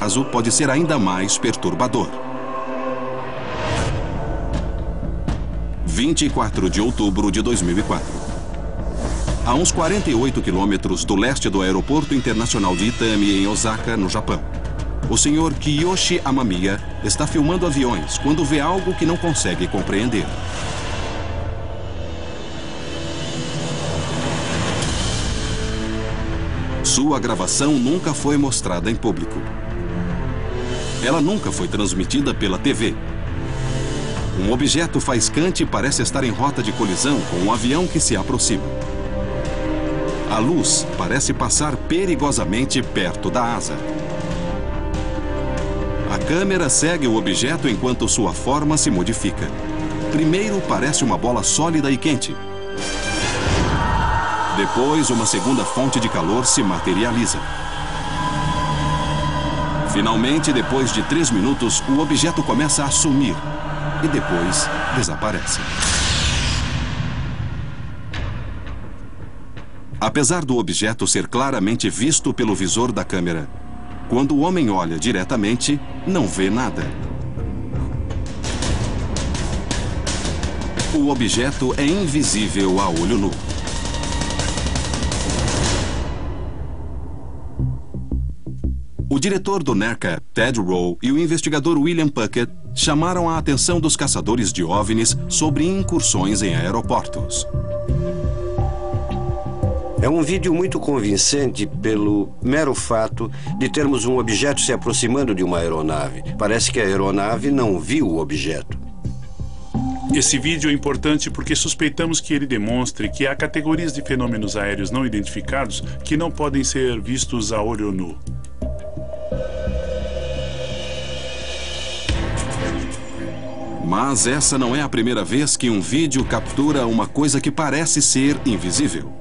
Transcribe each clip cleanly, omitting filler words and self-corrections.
caso pode ser ainda mais perturbador. 24 de outubro de 2004. A uns 48 quilômetros do leste do aeroporto internacional de Itami, em Osaka, no Japão. O senhor Kiyoshi Amamiya está filmando aviões quando vê algo que não consegue compreender. Sua gravação nunca foi mostrada em público. Ela nunca foi transmitida pela TV. Um objeto faiscante parece estar em rota de colisão com um avião que se aproxima. A luz parece passar perigosamente perto da asa. A câmera segue o objeto enquanto sua forma se modifica. Primeiro parece uma bola sólida e quente. Depois, uma segunda fonte de calor se materializa. Finalmente, depois de 3 minutos, o objeto começa a sumir e depois desaparece. Apesar do objeto ser claramente visto pelo visor da câmera, quando o homem olha diretamente, não vê nada. O objeto é invisível a olho nu. O diretor do NERCA, Ted Rowe, e o investigador William Puckett chamaram a atenção dos caçadores de OVNIs sobre incursões em aeroportos. É um vídeo muito convincente pelo mero fato de termos um objeto se aproximando de uma aeronave. Parece que a aeronave não viu o objeto. Esse vídeo é importante porque suspeitamos que ele demonstre que há categorias de fenômenos aéreos não identificados que não podem ser vistos a olho nu. Mas essa não é a primeira vez que um vídeo captura uma coisa que parece ser invisível.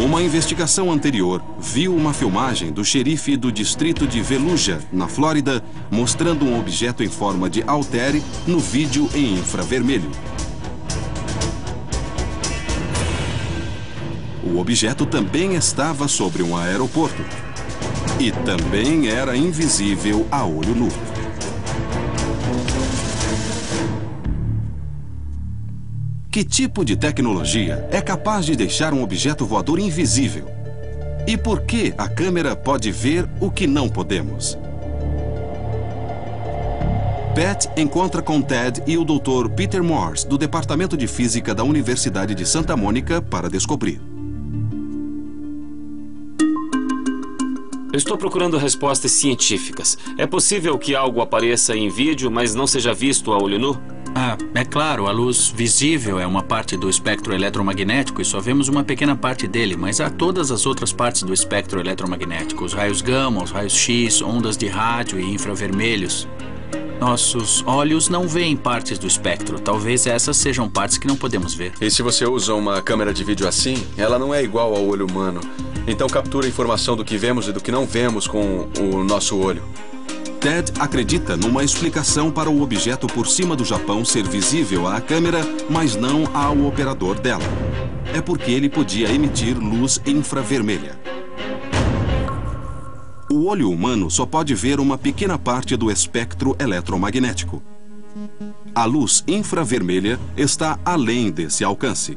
Uma investigação anterior viu uma filmagem do xerife do distrito de Veluja, na Flórida, mostrando um objeto em forma de haltere no vídeo em infravermelho. O objeto também estava sobre um aeroporto e também era invisível a olho nu. Que tipo de tecnologia é capaz de deixar um objeto voador invisível? E por que a câmera pode ver o que não podemos? Pat encontra com Ted e o Dr. Peter Morse, do Departamento de Física da Universidade de Santa Mônica, para descobrir. Eu estou procurando respostas científicas. É possível que algo apareça em vídeo, mas não seja visto a olho nu? É claro, a luz visível é uma parte do espectro eletromagnético e só vemos uma pequena parte dele, mas há todas as outras partes do espectro eletromagnético, os raios gama, os raios X, ondas de rádio e infravermelhos. Nossos olhos não veem partes do espectro, talvez essas sejam partes que não podemos ver. E se você usa uma câmera de vídeo assim, ela não é igual ao olho humano. Então captura a informação do que vemos e do que não vemos com o nosso olho. Ted acredita numa explicação para o objeto por cima do Japão ser visível à câmera, mas não ao operador dela. É porque ele podia emitir luz infravermelha. O olho humano só pode ver uma pequena parte do espectro eletromagnético. A luz infravermelha está além desse alcance.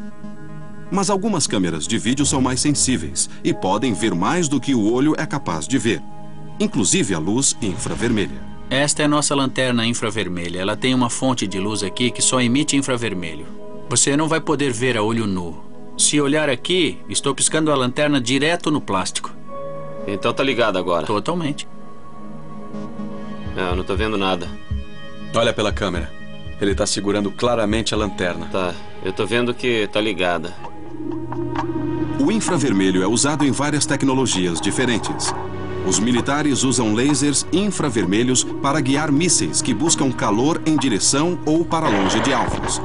Mas algumas câmeras de vídeo são mais sensíveis e podem ver mais do que o olho é capaz de ver, inclusive a luz infravermelha. Esta é a nossa lanterna infravermelha. Ela tem uma fonte de luz aqui que só emite infravermelho. Você não vai poder ver a olho nu. Se olhar aqui, estou piscando a lanterna direto no plástico. Então tá ligado agora? Totalmente. Eu não tô vendo nada. Olha pela câmera. Ele tá segurando claramente a lanterna. Tá, eu tô vendo que tá ligada. O infravermelho é usado em várias tecnologias diferentes. Os militares usam lasers infravermelhos para guiar mísseis que buscam calor em direção ou para longe de alvos.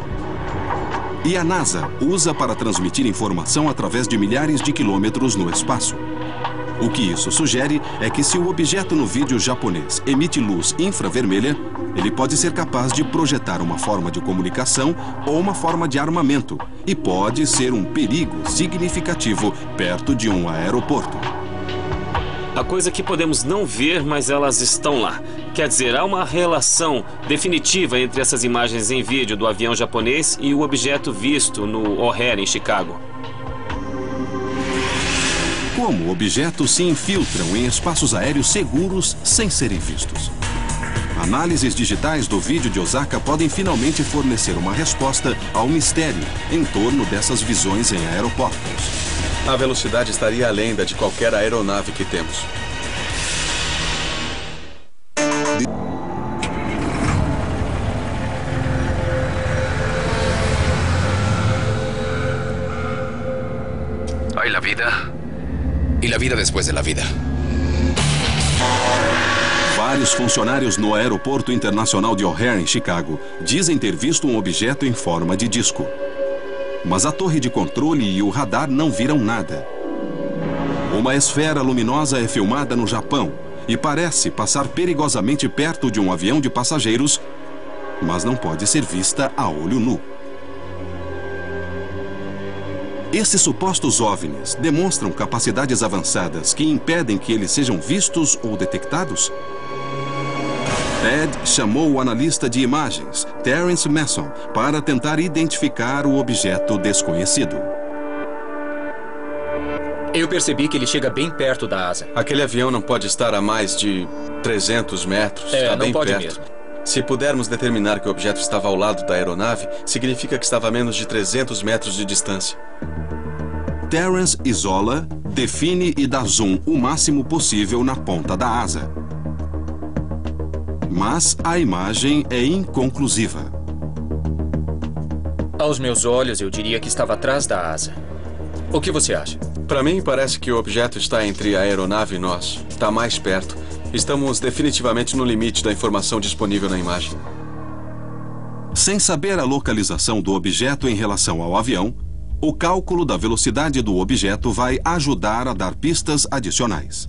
E a NASA usa para transmitir informação através de milhares de quilômetros no espaço. O que isso sugere é que se o objeto no vídeo japonês emite luz infravermelha, ele pode ser capaz de projetar uma forma de comunicação ou uma forma de armamento e pode ser um perigo significativo perto de um aeroporto. Há coisa que podemos não ver, mas elas estão lá. Quer dizer, há uma relação definitiva entre essas imagens em vídeo do avião japonês e o objeto visto no O'Hare, em Chicago. Como objetos se infiltram em espaços aéreos seguros sem serem vistos? Análises digitais do vídeo de Osaka podem finalmente fornecer uma resposta ao mistério em torno dessas visões em aeroportos. A velocidade estaria além da de qualquer aeronave que temos. Hay la vida y la vida después de la vida. Vários funcionários no Aeroporto Internacional de O'Hare, em Chicago, dizem ter visto um objeto em forma de disco. Mas a torre de controle e o radar não viram nada. Uma esfera luminosa é filmada no Japão e parece passar perigosamente perto de um avião de passageiros, mas não pode ser vista a olho nu. Esses supostos OVNIs demonstram capacidades avançadas que impedem que eles sejam vistos ou detectados? Ted chamou o analista de imagens, Terence Mason, para tentar identificar o objeto desconhecido. Eu percebi que ele chega bem perto da asa. Aquele avião não pode estar a mais de 300 metros. Está bem perto. Mesmo. Se pudermos determinar que o objeto estava ao lado da aeronave, significa que estava a menos de 300 metros de distância. Terence isola, define e dá zoom o máximo possível na ponta da asa. Mas a imagem é inconclusiva. Aos meus olhos, eu diria que estava atrás da asa. O que você acha? Para mim, parece que o objeto está entre a aeronave e nós. Está mais perto. Estamos definitivamente no limite da informação disponível na imagem. Sem saber a localização do objeto em relação ao avião, o cálculo da velocidade do objeto vai ajudar a dar pistas adicionais.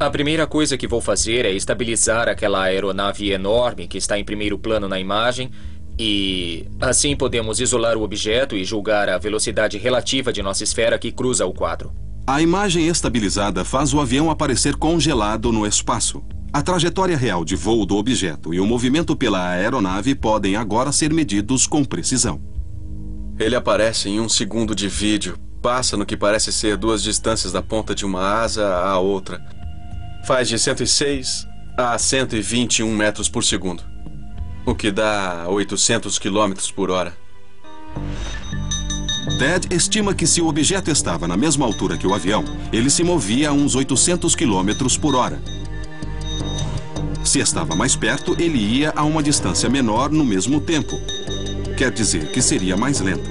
A primeira coisa que vou fazer é estabilizar aquela aeronave enorme que está em primeiro plano na imagem e assim podemos isolar o objeto e julgar a velocidade relativa de nossa esfera que cruza o quadro. A imagem estabilizada faz o avião aparecer congelado no espaço. A trajetória real de voo do objeto e o movimento pela aeronave podem agora ser medidos com precisão. Ele aparece em 1 segundo de vídeo, passa no que parece ser 2 distâncias da ponta de uma asa à outra. Faz de 106 a 121 metros por segundo, o que dá 800 quilômetros por hora. Ted estima que se o objeto estava na mesma altura que o avião, ele se movia a uns 800 quilômetros por hora. Se estava mais perto, ele ia a uma distância menor no mesmo tempo. Quer dizer que seria mais lento.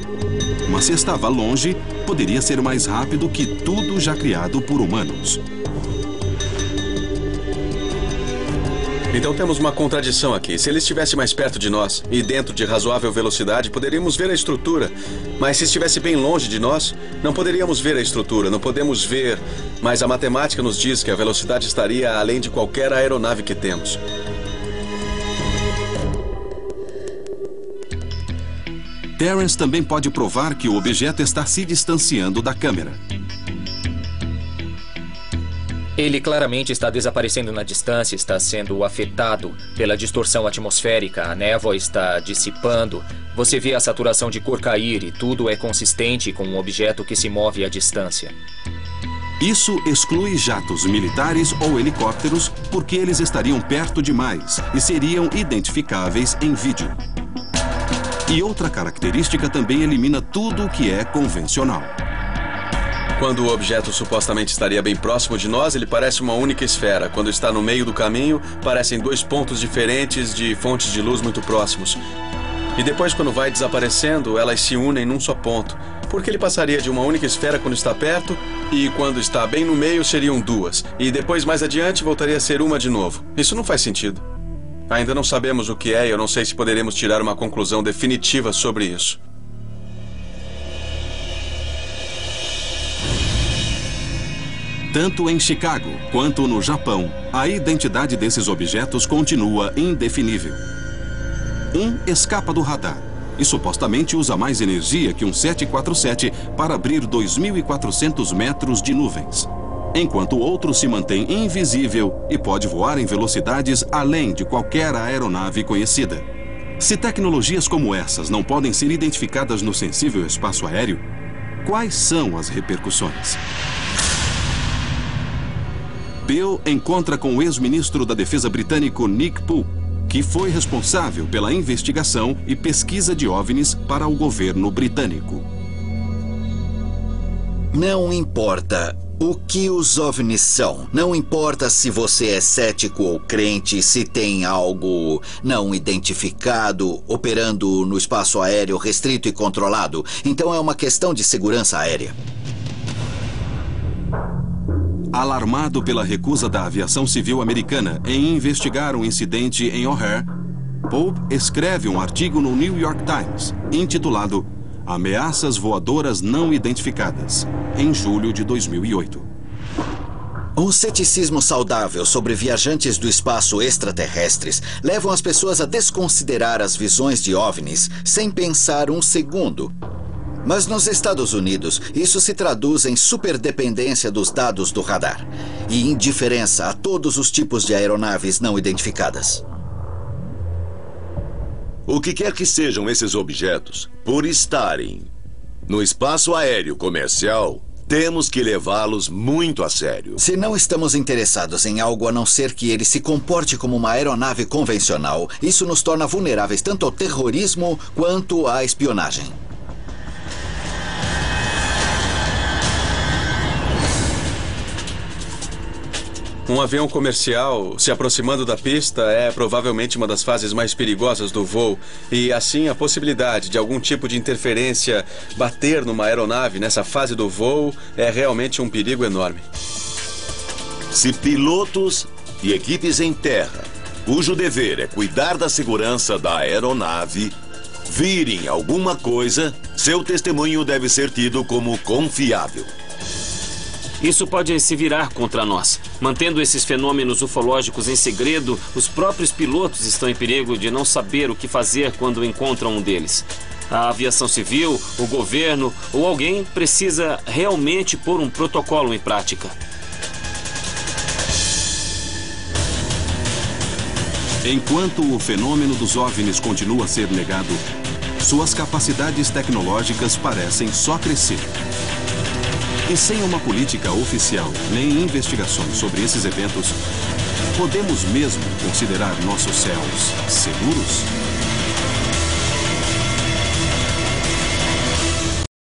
Mas se estava longe, poderia ser mais rápido que tudo já criado por humanos. Então temos uma contradição aqui. Se ele estivesse mais perto de nós e dentro de razoável velocidade, poderíamos ver a estrutura. Mas se estivesse bem longe de nós, não poderíamos ver a estrutura, não podemos ver. Mas a matemática nos diz que a velocidade estaria além de qualquer aeronave que temos. Terence também pode provar que o objeto está se distanciando da câmera. Ele claramente está desaparecendo na distância, está sendo afetado pela distorção atmosférica, a névoa está dissipando, você vê a saturação de cor cair e tudo é consistente com um objeto que se move à distância. Isso exclui jatos militares ou helicópteros porque eles estariam perto demais e seriam identificáveis em vídeo. E outra característica também elimina tudo o que é convencional. Quando o objeto supostamente estaria bem próximo de nós, ele parece uma única esfera. Quando está no meio do caminho, parecem 2 pontos diferentes de fontes de luz muito próximos. E depois, quando vai desaparecendo, elas se unem num só ponto. Porque ele passaria de uma única esfera quando está perto, e quando está bem no meio, seriam 2. E depois, mais adiante, voltaria a ser uma de novo. Isso não faz sentido. Ainda não sabemos o que é e eu não sei se poderemos tirar uma conclusão definitiva sobre isso. Tanto em Chicago quanto no Japão, a identidade desses objetos continua indefinível. Um escapa do radar e supostamente usa mais energia que um 747 para abrir 2.400 metros de nuvens. enquanto outro se mantém invisível e pode voar em velocidades além de qualquer aeronave conhecida. Se tecnologias como essas não podem ser identificadas no sensível espaço aéreo, quais são as repercussões? Bill encontra com o ex-ministro da Defesa britânico Nick Pope, que foi responsável pela investigação e pesquisa de OVNIs para o governo britânico. Não importa o que os OVNIs são. Não importa se você é cético ou crente, se tem algo não identificado operando no espaço aéreo restrito e controlado. Então é uma questão de segurança aérea. Alarmado pela recusa da aviação civil americana em investigar um incidente em O'Hare, Pope escreve um artigo no New York Times, intitulado Ameaças Voadoras Não Identificadas, em julho de 2008. Um ceticismo saudável sobre viajantes do espaço extraterrestres levam as pessoas a desconsiderar as visões de OVNIs sem pensar um segundo. Mas nos Estados Unidos, isso se traduz em superdependência dos dados do radar e indiferença a todos os tipos de aeronaves não identificadas. O que quer que sejam esses objetos, por estarem no espaço aéreo comercial, temos que levá-los muito a sério. Se não estamos interessados em algo a não ser que ele se comporte como uma aeronave convencional, isso nos torna vulneráveis tanto ao terrorismo quanto à espionagem. Um avião comercial se aproximando da pista é provavelmente uma das fases mais perigosas do voo e, assim, a possibilidade de algum tipo de interferência bater numa aeronave nessa fase do voo é realmente um perigo enorme. Se pilotos e equipes em terra, cujo dever é cuidar da segurança da aeronave, virem alguma coisa, seu testemunho deve ser tido como confiável. Isso pode se virar contra nós. Mantendo esses fenômenos ufológicos em segredo, os próprios pilotos estão em perigo de não saber o que fazer quando encontram um deles. A aviação civil, o governo ou alguém precisa realmente pôr um protocolo em prática. Enquanto o fenômeno dos OVNIs continua a ser negado, suas capacidades tecnológicas parecem só crescer. E sem uma política oficial nem investigações sobre esses eventos, podemos mesmo considerar nossos céus seguros?